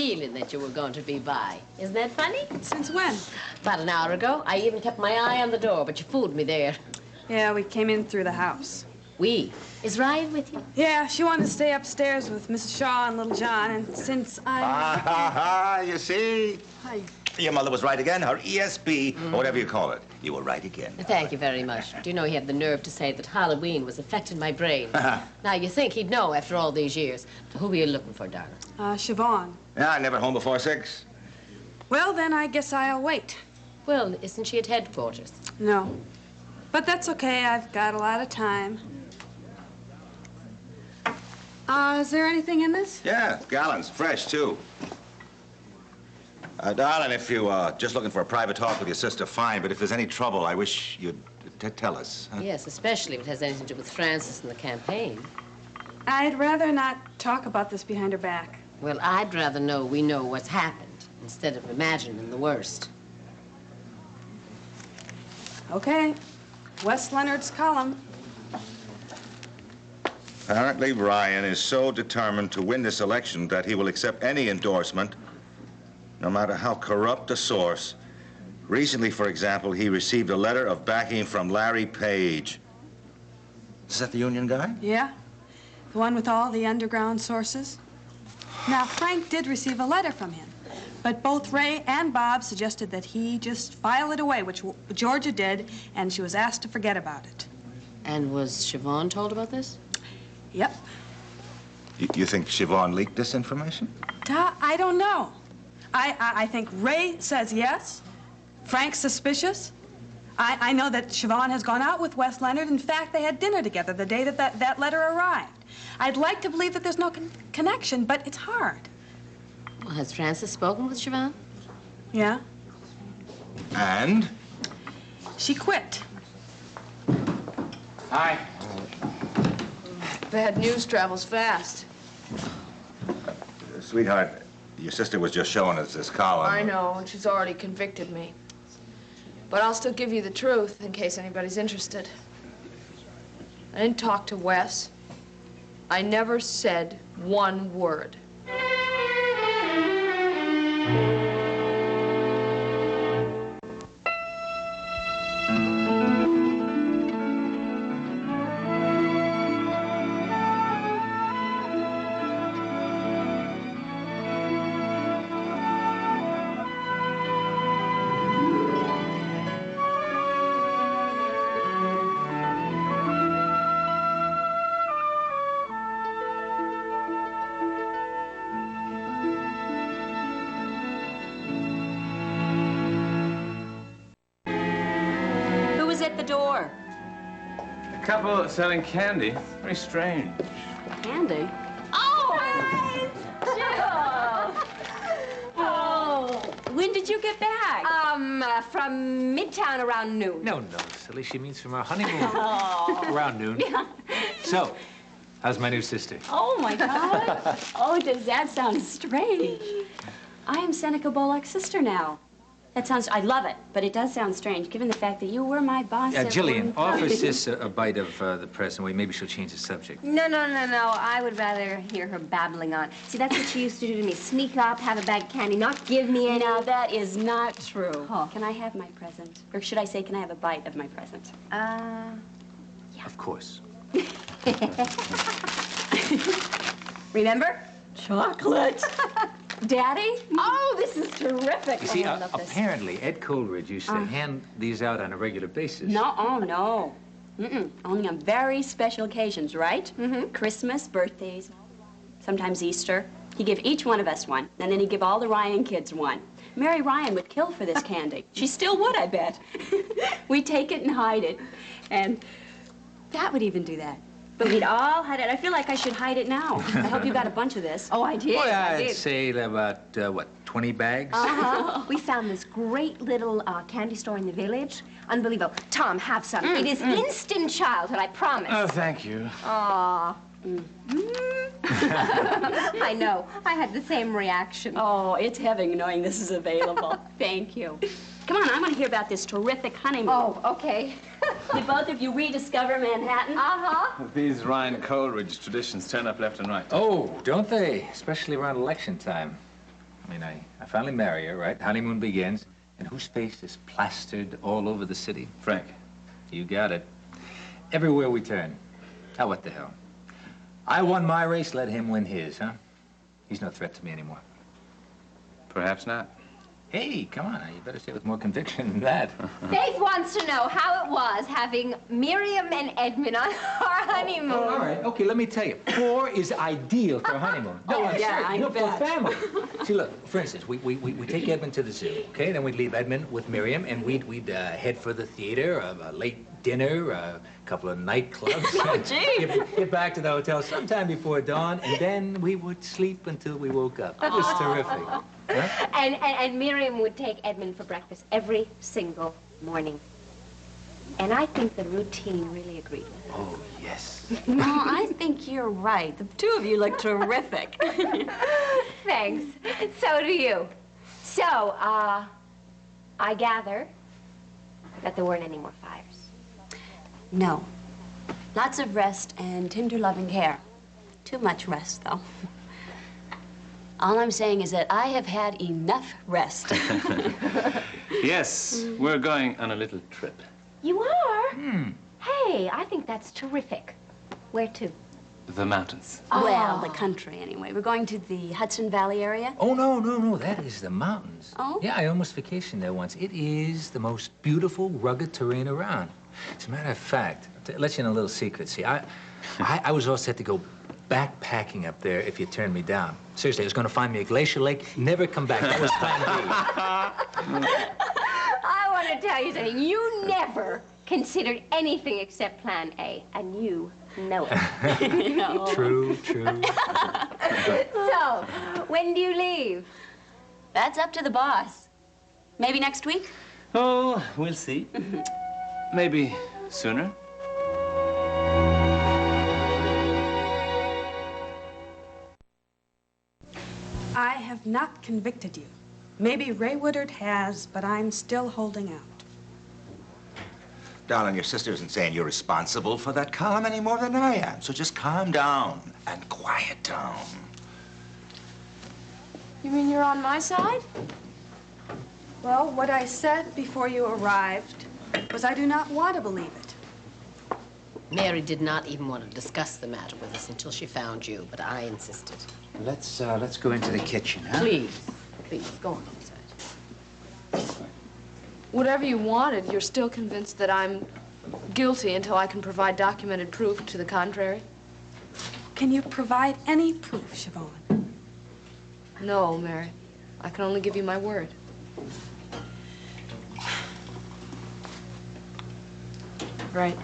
feeling that you were going to be by. Isn't that funny? Since when? About an hour ago. I even kept my eye on the door, but you fooled me there. Yeah, we came in through the house. We? Is Ryan with you? Yeah, she wanted to stay upstairs with Mrs. Shaw and little John, and since You see? Hi. Your mother was right again, her ESP, or whatever you call it. You were right again. Thank you very much. Do you know he had the nerve to say that Halloween was affecting my brain? Now, you think he'd know after all these years. Who were you looking for, darling? Siobhan. Yeah, never home before 6. Well, then I guess I'll wait. Well, isn't she at headquarters? No. But that's okay, I've got a lot of time. Is there anything in this? Yeah, gallons, fresh, too. Darling, if you're just looking for a private talk with your sister, fine. But if there's any trouble, I wish you'd tell us. Huh? Yes, especially if it has anything to do with Francis and the campaign. I'd rather not talk about this behind her back. Well, I'd rather know we know what's happened instead of imagining the worst. Okay. Wes Leonard's column. Apparently, Ryan is so determined to win this election that he will accept any endorsement, no matter how corrupt a source. Recently, for example, he received a letter of backing from Larry Page. Is that the union guy? Yeah. The one with all the underground sources. Now, Frank did receive a letter from him, but both Ray and Bob suggested that he just file it away, which Georgia did, and she was asked to forget about it. And was Siobhan told about this? Yep. You think Siobhan leaked this information? I don't know. I think Ray says yes. Frank's suspicious. I know that Siobhan has gone out with Wes Leonard. In fact, they had dinner together the day that letter arrived. I'd like to believe that there's no connection, but it's hard. Well, has Francis spoken with Siobhan? Yeah. And? She quit. Hi. Bad news travels fast. Sweetheart, your sister was just showing us this column. I know, and she's already convicted me. But I'll still give you the truth in case anybody's interested. I didn't talk to Wes. I never said one word. A couple selling candy. Very strange. Candy? Oh! Hi, Jill! Oh, when did you get back? From Midtown around noon. No, silly. She means from our honeymoon. Oh. Around noon. Yeah. So, how's my new sister? Oh, my God. Oh, does that sound strange? I am Seneca Bullock's sister now. That sounds, I love it, but it does sound strange, given the fact that you were my boss at Jillian, one time. offer Sis a bite of the present way. Maybe she'll change the subject. No. I would rather hear her babbling on. See, that's what she used to do to me. Sneak up, have a bag of candy, not give me any. Now, that is not true. Oh. Can I have my present? Or should I say, can I have a bite of my present? Yeah. Of course. Remember? Chocolate. Daddy? Oh, this is terrific. You see, I love this. apparently, Ed Coleridge used to hand these out on a regular basis. No, oh, no. Only on very special occasions, right? Mm-hmm. Christmas, birthdays, sometimes Easter. He'd give each one of us one, and then he'd give all the Ryan kids one. Mary Ryan would kill for this candy. She still would, I bet. We'd take it and hide it, and Dad would even do that. But we'd all hide it. I feel like I should hide it now. I hope you got a bunch of this. Oh, I did. Well, I I'd did. say about, 20 bags? We found this great little candy store in the village. Unbelievable. Tom, have some. It is instant childhood, I promise. Oh, thank you. Aw. I know. I had the same reaction. Oh, it's heaven knowing this is available. Thank you. Come on, I want to hear about this terrific honeymoon. Oh, okay. Did both of you rediscover Manhattan? Uh-huh. These Ryan Coleridge traditions turn up left and right. Oh, don't they? Especially around election time. I mean, I finally marry her, right? Honeymoon begins. And whose face is plastered all over the city? Frank. You got it. Everywhere we turn. Now, what the hell? I won my race, let him win his, huh? He's no threat to me anymore. Perhaps not. Hey, come on, you better say it with more conviction than that. Faith wants to know how it was having Miriam and Edmund on our honeymoon. Oh, all right, okay, let me tell you. 4 is ideal for a honeymoon. No, I'm yeah, serious. I You know, for a bet. family. See, look, for instance, we take Edmund to the zoo, okay? Then we'd leave Edmund with Miriam, and we'd head for the theater, a late dinner, a couple of nightclubs. Oh, gee. Get back to the hotel sometime before dawn, and then we would sleep until we woke up. That was terrific. Huh? And Miriam would take Edmund for breakfast every single morning. And I think the routine really agreed with her. Oh, yes. No, I think you're right. The two of you look terrific. Thanks. So do you. So, I gather that there weren't any more fires. No. Lots of rest and tender loving care. Too much rest, though. All I'm saying is that I have had enough rest. Yes, we're going on a little trip. You are? Hey, I think that's terrific. Where to? The mountains. Well, the country, anyway. We're going to the Hudson Valley area. Oh, no, that is the mountains. Oh? Yeah, I almost vacationed there once. It is the most beautiful, rugged terrain around. As a matter of fact, to let you in a little secret, see, I was all set to go backpacking up there if you turned me down. Seriously, I was going to find me a glacier lake, never come back. That was plan B. I want to tell you something. You never considered anything except plan A, and you know it. No. True. So, when do you leave? That's up to the boss. Maybe next week? Oh, we'll see. Maybe sooner. I have not convicted you. Maybe Ray Woodard has, but I'm still holding out. Darling, your sister isn't saying you're responsible for that column any more than I am. So just calm down and quiet down. You mean you're on my side? Well, what I said before you arrived was I do not want to believe it. Mary did not even want to discuss the matter with us until she found you, but I insisted. Let's go into the kitchen, huh? Please, go on inside. Whatever you wanted, you're still convinced that I'm guilty until I can provide documented proof to the contrary? Can you provide any proof, Siobhan? No, Mary. I can only give you my word. Right.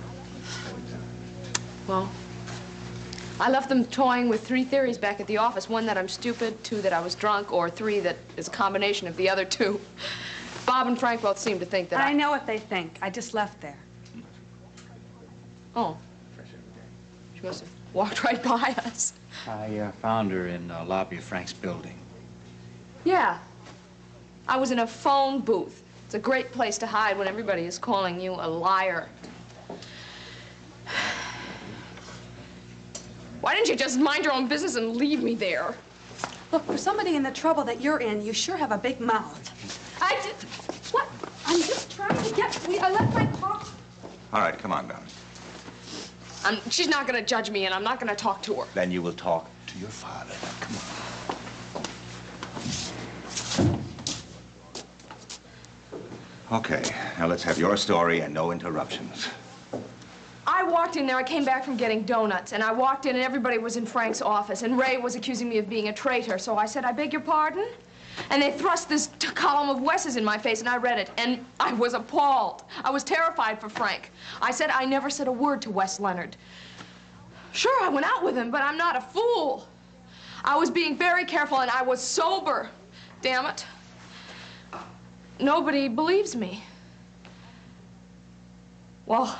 Well, I left them toying with 3 theories back at the office. 1, that I'm stupid, 2, that I was drunk, or 3, that is a combination of the other 2. Bob and Frank both seem to think that I know what they think. I just left there. Oh. She must have walked right by us. I found her in the lobby of Frank's building. Yeah. I was in a phone booth. It's a great place to hide when everybody is calling you a liar. Why didn't you just mind your own business and leave me there? Look, for somebody in the trouble that you're in, you sure have a big mouth. What? I'm just trying to get... I left my pop... All right, come on, darling. She's not going to judge me, and I'm not going to talk to her. Then you will talk to your father. Come on. Okay, now let's have your story and no interruptions. I walked in there. I came back from getting donuts, and I walked in, and everybody was in Frank's office, and Ray was accusing me of being a traitor. So I said, I beg your pardon? And they thrust this column of Wes's in my face, and I read it, and I was appalled. I was terrified for Frank. I said I never said a word to Wes Leonard. Sure, I went out with him, but I'm not a fool. I was being very careful, and I was sober. Damn it. Nobody believes me. Well,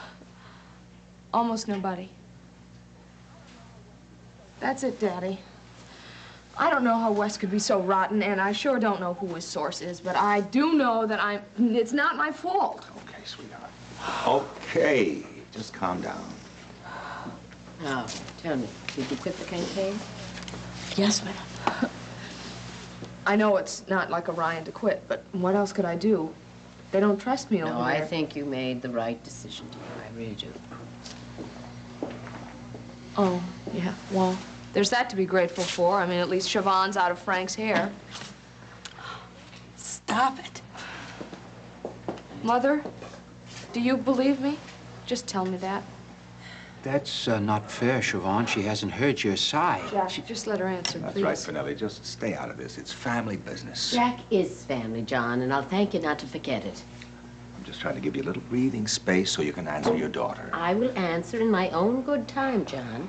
almost nobody. That's it, Daddy. I don't know how Wes could be so rotten, and I sure don't know who his source is, but I do know that it's not my fault. Okay, sweetheart. Okay, just calm down. Now, tell me, did you quit the campaign? Yes, ma'am. I know it's not like Orion to quit, but what else could I do? They don't trust me over No, there. I think you made the right decision, dear. I really do. Oh, yeah, well, there's that to be grateful for. I mean, at least Siobhan's out of Frank's hair. Stop it. Mother, do you believe me? Just tell me that. That's not fair, Siobhan. She hasn't heard your side. Jack, just let her answer, That's please. right, Finelli. Just stay out of this. It's family business. Jack is family, John, and I'll thank you not to forget it. I'm just trying to give you a little breathing space so you can answer your daughter. I will answer in my own good time, John.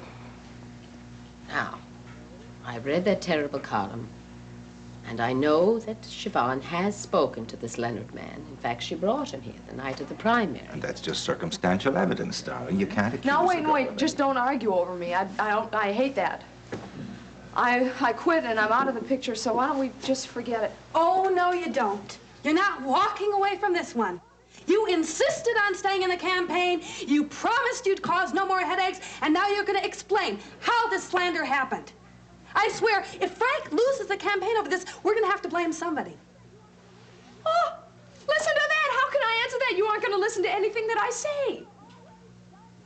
Now, I've read that terrible column, and I know that Siobhan has spoken to this Leonard man. In fact, she brought him here the night of the primary. And that's just circumstantial evidence, darling. You can't accuse Now, the wait, government. just don't argue over me. I hate that. I quit and I'm out of the picture, so why don't we just forget it? Oh, no, you don't. You're not walking away from this one. You insisted on staying in the campaign. You promised you'd cause no more headaches, and now you're going to explain how this slander happened. I swear, if Frank loses the campaign over this, we're going to have to blame somebody. Oh, listen to that. How can I answer that? You aren't going to listen to anything that I say.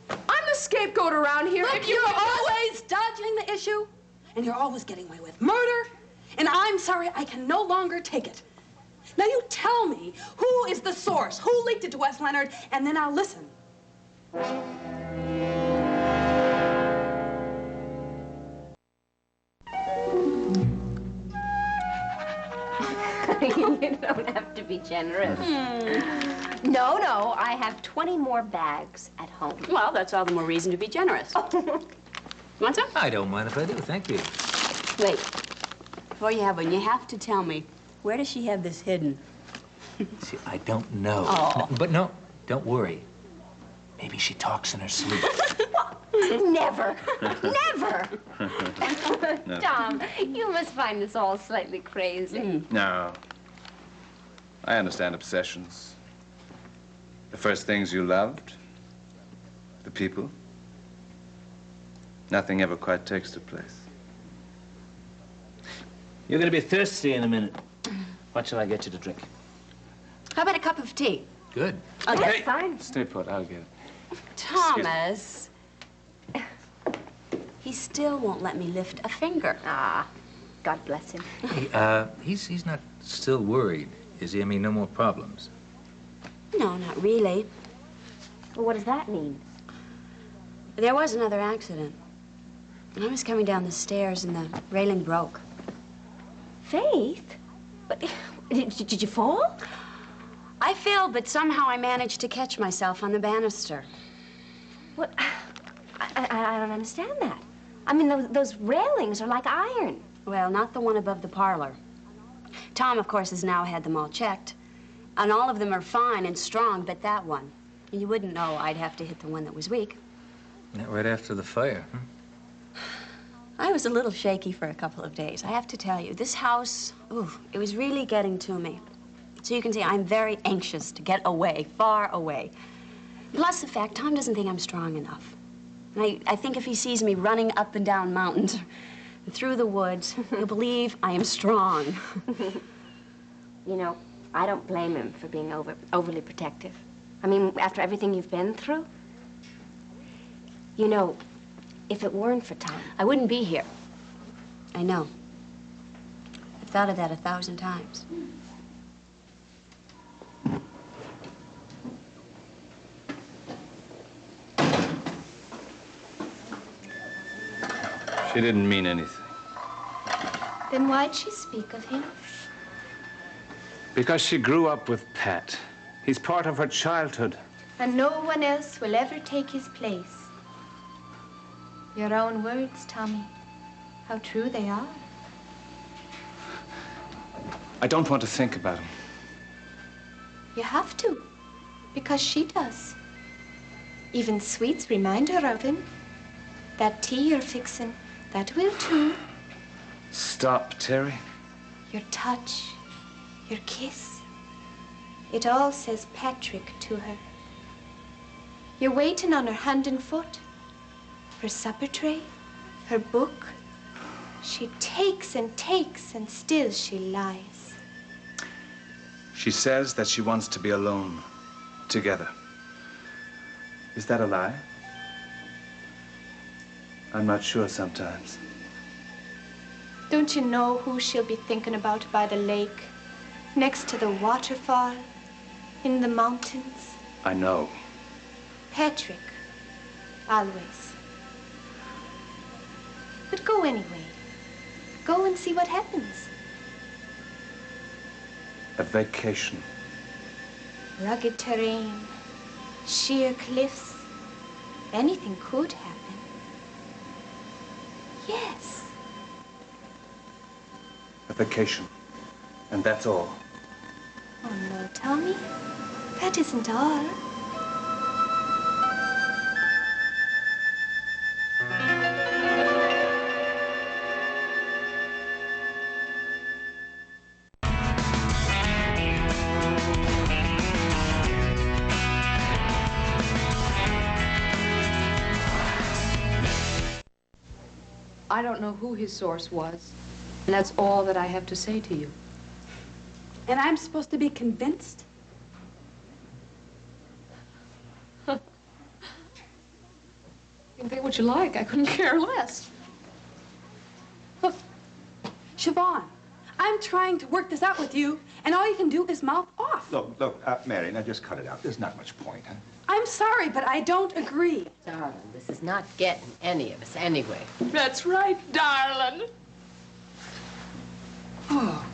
I'm the scapegoat around here. Look, you're always dodging the issue, and you're always getting away with murder, and I'm sorry, I can no longer take it. Now you tell me who is the source, who leaked it to Wes Leonard, and then I'll listen. You don't have to be generous. No, I have 20 more bags at home. Well, that's all the more reason to be generous. Want some? I don't mind if I do, thank you. Wait. Before you have one, you have to tell me, where does she have this hidden? See, I don't know. Oh. But no, don't worry. Maybe she talks in her sleep. Never. Never. Tom, you must find this all slightly crazy. No. I understand obsessions. The first things you loved, the people. Nothing ever quite takes their place. You're going to be thirsty in a minute. What shall I get you to drink? How about a cup of tea? Good. Okay. That's fine. Stay put, I'll get it. Thomas. He still won't let me lift a finger. Ah, God bless him. Hey, he's not still worried, is he? I mean, no more problems. No, not really. Well, what does that mean? There was another accident. I was coming down the stairs and the railing broke. Faith? But did you fall? I fell, but somehow I managed to catch myself on the banister. What? I don't understand that. I mean, those railings are like iron. Well, not the one above the parlor. Tom, of course, has now had them all checked. And all of them are fine and strong, but that one. You wouldn't know I'd have to hit the one that was weak. Not right after the fire, huh? I was a little shaky for a couple of days. I have to tell you, this house, ooh, it was really getting to me. So you can see I'm very anxious to get away, far away. Plus the fact, Tom doesn't think I'm strong enough. And I think if he sees me running up and down mountains, through the woods, he'll believe I am strong. You know, I don't blame him for being overly protective. I mean, after everything you've been through. You know, if it weren't for Tom, I wouldn't be here. I know. I've thought of that 1,000 times. She didn't mean anything. then why'd she speak of him? Because she grew up with Pat. He's part of her childhood. And no one else will ever take his place. Your own words, Tommy. How true they are. I don't want to think about him. You have to, because she does. Even sweets remind her of him. That tea you're fixing, that will too. Stop, Terry. Your touch, your kiss. It all says Patrick to her. You're waiting on her hand and foot, her supper tray, her book. She takes and takes, and still she lies. She says that she wants to be alone, together. Is that a lie? I'm not sure sometimes. Don't you know who she'll be thinking about by the lake, next to the waterfall, in the mountains? I know. Patrick, always. But go anyway. Go and see what happens. A vacation. Rugged terrain, sheer cliffs. Anything could happen. Yes. A vacation. And that's all. Oh, no, Tommy. That isn't all. I don't know who his source was. And that's all that I have to say to you. And I'm supposed to be convinced? You can think what you like. I couldn't care less. Siobhan, I'm trying to work this out with you, and all you can do is mouth off. Look, Mary, now just cut it out. There's not much point, huh? I'm sorry, but I don't agree. Darling, this is not getting any of us anyway. That's right, darling. Oh.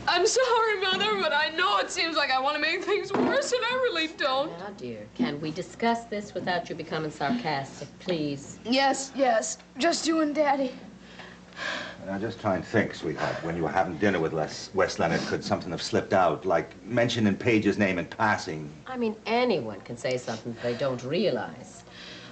I'm sorry, Mother, but I know it seems like I want to make things worse, and I really don't. Now, dear, can we discuss this without you becoming sarcastic, please? Yes, yes. Just you and Daddy. Now, just try and think, sweetheart. When you were having dinner with Wes Leonard, could something have slipped out, like mentioning Paige's name in passing? I mean, anyone can say something they don't realize.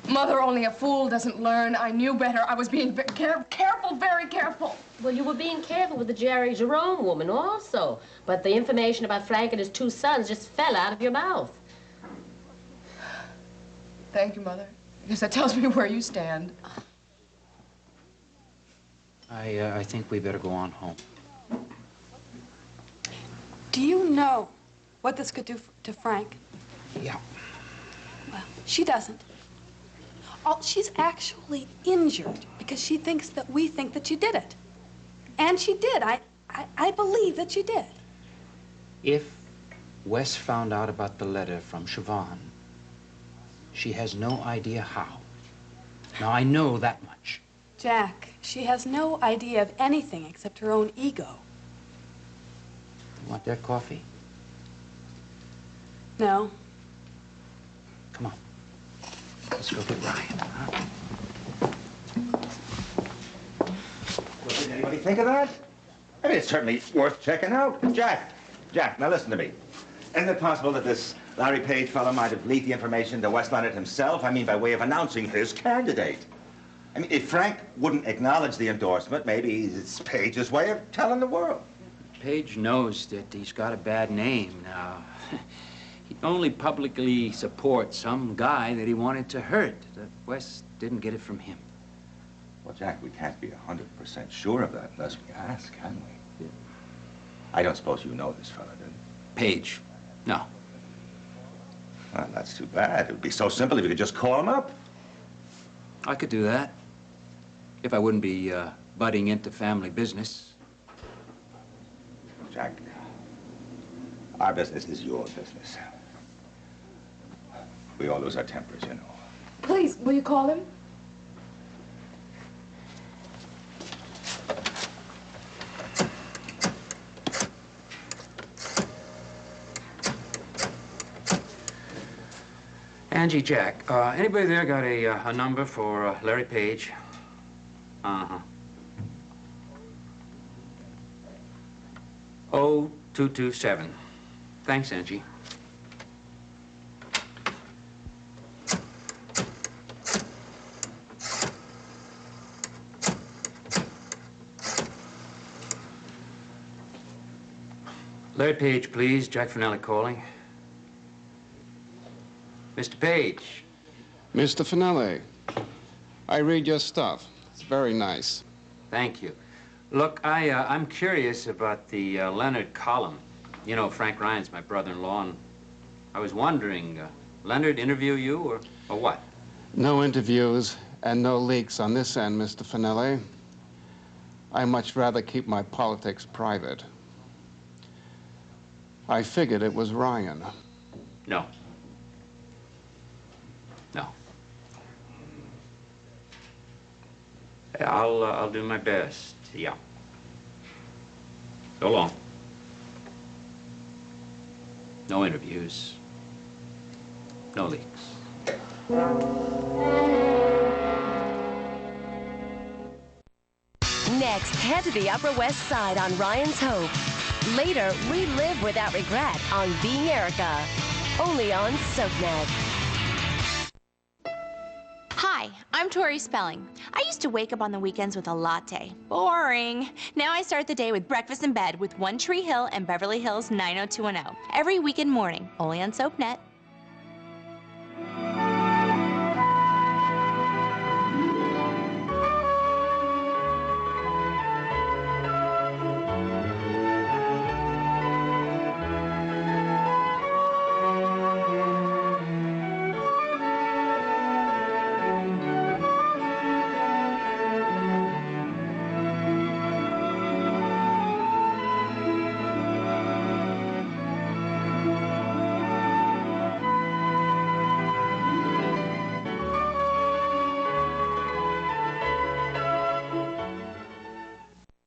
Mother, only a fool doesn't learn. I knew better. I was being careful, very careful. Well, you were being careful with the Jerry Jerome woman also. But the information about Frank and his two sons just fell out of your mouth. Thank you, Mother. Because that tells me where you stand. I think we better go on home. Do you know what this could do to Frank? Yeah. Well, she doesn't. She's actually injured because she thinks that we think that she did it. And she did. I believe that she did. If Wes found out about the letter from Siobhan, she has no idea how. Now, I know that much. Jack, she has no idea of anything except her own ego. You want that coffee? No. Come on. Let's go get Ryan, huh? Well, did anybody think of that? I mean, it's certainly worth checking out. Jack, now listen to me. Isn't it possible that this Larry Page fellow might have leaked the information to Wes Leonard himself? I mean, by way of announcing his candidate. I mean, if Frank wouldn't acknowledge the endorsement, maybe it's Page's way of telling the world. Page knows that he's got a bad name now. He only publicly supports some guy that he wanted to hurt. That Wes didn't get it from him. Well, Jack, we can't be 100% sure of that unless we ask, can we? Yeah. I don't suppose you know this fella, do you? Page? No. Well, that's too bad. It would be so simple if you could just call him up. I could do that. If I wouldn't be butting into family business. Jack, our business is your business. We all lose our tempers, you know. Please, will you call him? Angie, Jack, anybody there got a number for Larry Page? Uh-huh. 0227. Thanks, Angie. Larry Page, please. Jack Finelli calling. Mr. Page, Mr. Finelli, I read your stuff. It's very nice. Thank you. Look, I'm curious about the Leonard column. You know, Frank Ryan's my brother-in-law, and I was wondering, Leonard interview you or what? No interviews and no leaks on this end, Mr. Finelli. I much rather keep my politics private. I figured it was Ryan. No. No. I'll do my best, yeah. So long. No interviews. No leaks. Next, head to the Upper West Side on Ryan's Hope. Later, relive without regret on Being Erica. Only on SoapNet. Hi, I'm Tori Spelling. I used to wake up on the weekends with a latte. Boring. Now I start the day with breakfast in bed with One Tree Hill and Beverly Hills 90210. Every weekend morning, only on SoapNet.